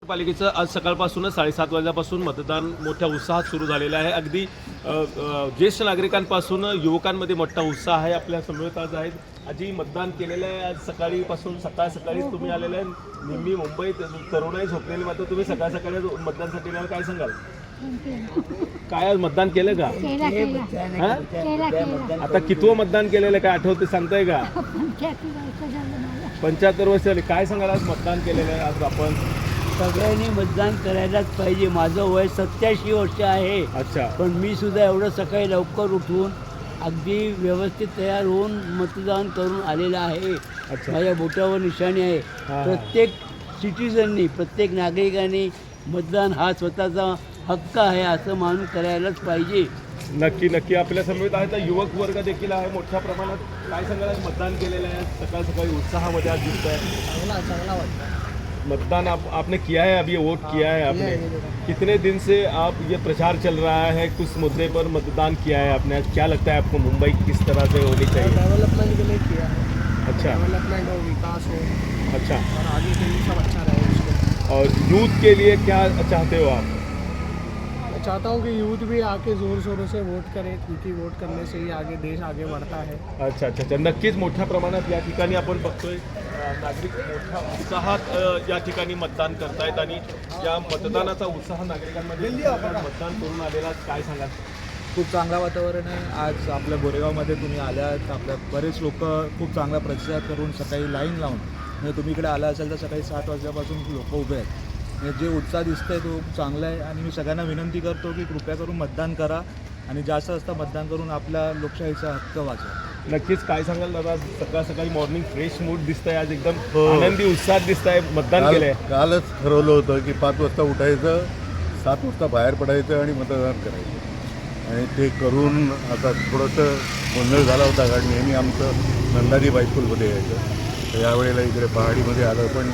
नगरपालिकेचं आज सकाळपासूनच 7:30 वाजल्यापासून मतदान मोठ्या उत्साहात सुरू झालेलं आहे. अगदी ज्येष्ठ नागरिकांपासून युवकांमध्ये मोठा उत्साह आहे. आपल्या समवेत आज आहेत आजी मतदान केलेलं आहे. आज सकाळीपासून सकाळी तुम्ही आलेले आहे. नेहमी मुंबईत तरुणाई झोपलेली मात्र तुम्ही सकाळी मतदानसाठी आले. काय सांगाल? काय आज मतदान केलं का? आता कितवं मतदान केलेलं काय आठवते सांगताय का? 75 वर्ष झाली. काय सांगाल आज मतदान केलेलं आहे? आज आपण सगळ्यांनी मतदान करायलाच पाहिजे. माझं वय 87 वर्ष आहे. अच्छा. पण मी सुद्धा एवढं सकाळी लवकर उठून अगदी व्यवस्थित तयार होऊन मतदान करून आलेला आहे. अच्छा. माझ्या बोटावर निशाणी आहे. प्रत्येक सिटिझननी, प्रत्येक नागरिकांनी मतदान हा स्वतःचा हक्क आहे असं मानून करायलाच पाहिजे. नक्की आपल्या समवेत आहे. तर युवक वर्ग देखील आहे मोठ्या प्रमाणात. काय सांगाल? आज मतदान केलेलं आहे. सकाळी उत्साहामध्ये आज दिसत आहे. चांगला वाटतं. मतदान आपने किया है, अभी वोट किया है आपने? कितने दिन से आप ये प्रचार चल रहा है, कुछ मुद्दे पर मतदान किया है आपने? क्या लगता है आपको मुंबई किस तरह से होनी चाहिए? डेवलपमेंट के लिए किया है. अच्छा. डेवलपमेंट हो, विकास हो अच्छा. और आगे के लिए सब अच्छा रहे उसको. और यूथ के लिए क्या चाहते हो आप? मैं चाहता हूँ कि यूथ भी आके ज़ोर शोरों से वोट करे, क्योंकि वोट करने से ही आगे देश आगे बढ़ता है. अच्छा. नक्कीच मोठ्या प्रमाणात या ठिकाणी आपण बघतोय नागरिक मोठ्या उत्साहात या ठिकाणी मतदान करतायत आणि या मतदानाचा उत्साह नागरिकांमध्ये मतदान करून आलेला. काय सांगाल? खूप चांगलं वातावरण आहे. आज आपल्या गोरेगावमध्ये तुम्ही आल्यात. आपल्या बरेच लोक खूप चांगला प्रतिसाद करून सकाळी लाईन लावून म्हणजे तुम्ही इकडे आला असेल तर सकाळी 7 वाजल्यापासून लोक उभे आहेत. म्हणजे जे उत्साह दिसतं आहे तो खूप चांगला आहे. आणि मी सगळ्यांना विनंती करतो की कृपया करून मतदान करा आणि जास्त मतदान करून आपल्या लोकशाहीचा हक्क वाचवा. नक्कीच. काय सांगाल दादा? सकाळी मॉर्निंग फ्रेश मूड दिसतंय, आज एकदम आनंदी उत्साहात दिसतंय. मतदान केलंय. कालच ठरवलं होतं की 5 वाजता उठायचं, 7 वाजता बाहेर पडायचं आणि मतदान करायचं. आणि ते करून आता थोडंसं गोंधळ झाला होता, कारण नेहमी आमचं नंदादी बायस्कूलमध्ये यायचं. तर यावेळेला इकडे पहाडीमध्ये आलं. पण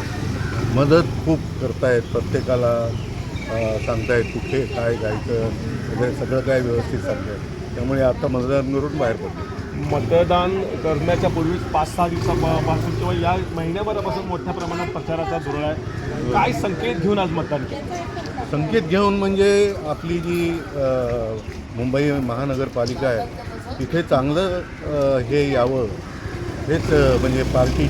मदत खूप करतायत, प्रत्येकाला सांगतायत कुठे काय जायचं वगैरे सगळं काय व्यवस्थित सांगतायत. त्यामुळे आता मतदान करून बाहेर पडतो. मतदान करण्याच्या पूर्वीच 5-6 दिवसापासून किंवा या महिन्याभरापासून मोठ्या प्रमाणात प्रचाराचा धुरळ आहे. काय संकेत घेऊन आज मतदान केलं? संकेत घेऊन म्हणजे आपली जी मुंबई महानगरपालिका आहे तिथे चांगलं हे यावं, हेच म्हणजे पार्टी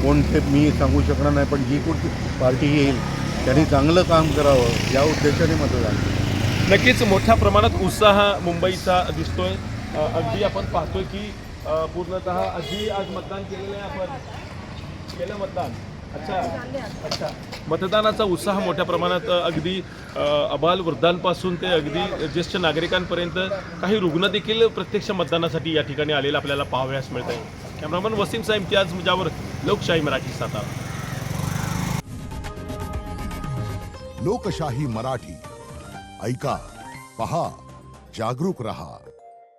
कोणते मी सांगू शकणार नाही, पण जी कुठली पार्टी येईल त्यांनी चांगलं काम करावं या उद्देशाने मतदान केलं. नक्कीच मोठ्या प्रमाणात उत्साह मुंबईचा दिसतोय. अगदी आपण पाहतोय की पूर्णतः आधी आज मतदान केलेलं आहे. आपण केलं मतदान. अच्छा. मतदानाचा उत्साह मोठ्या प्रमाणात अगदी अबाल वृद्धांपासून ते अगदी ज्येष्ठ नागरिकांपर्यंत काही रुग्ण देखील प्रत्यक्ष मतदानासाठी या ठिकाणी आलेलं आपल्याला पाहावयास मिळत आहे. कॅमेरामन वसीम साहेब इम्तियाज मुजावर, लोकशाही मराठी, सातारा. लोकशाही मराठी ऐका, पहा, जागरूक रहा.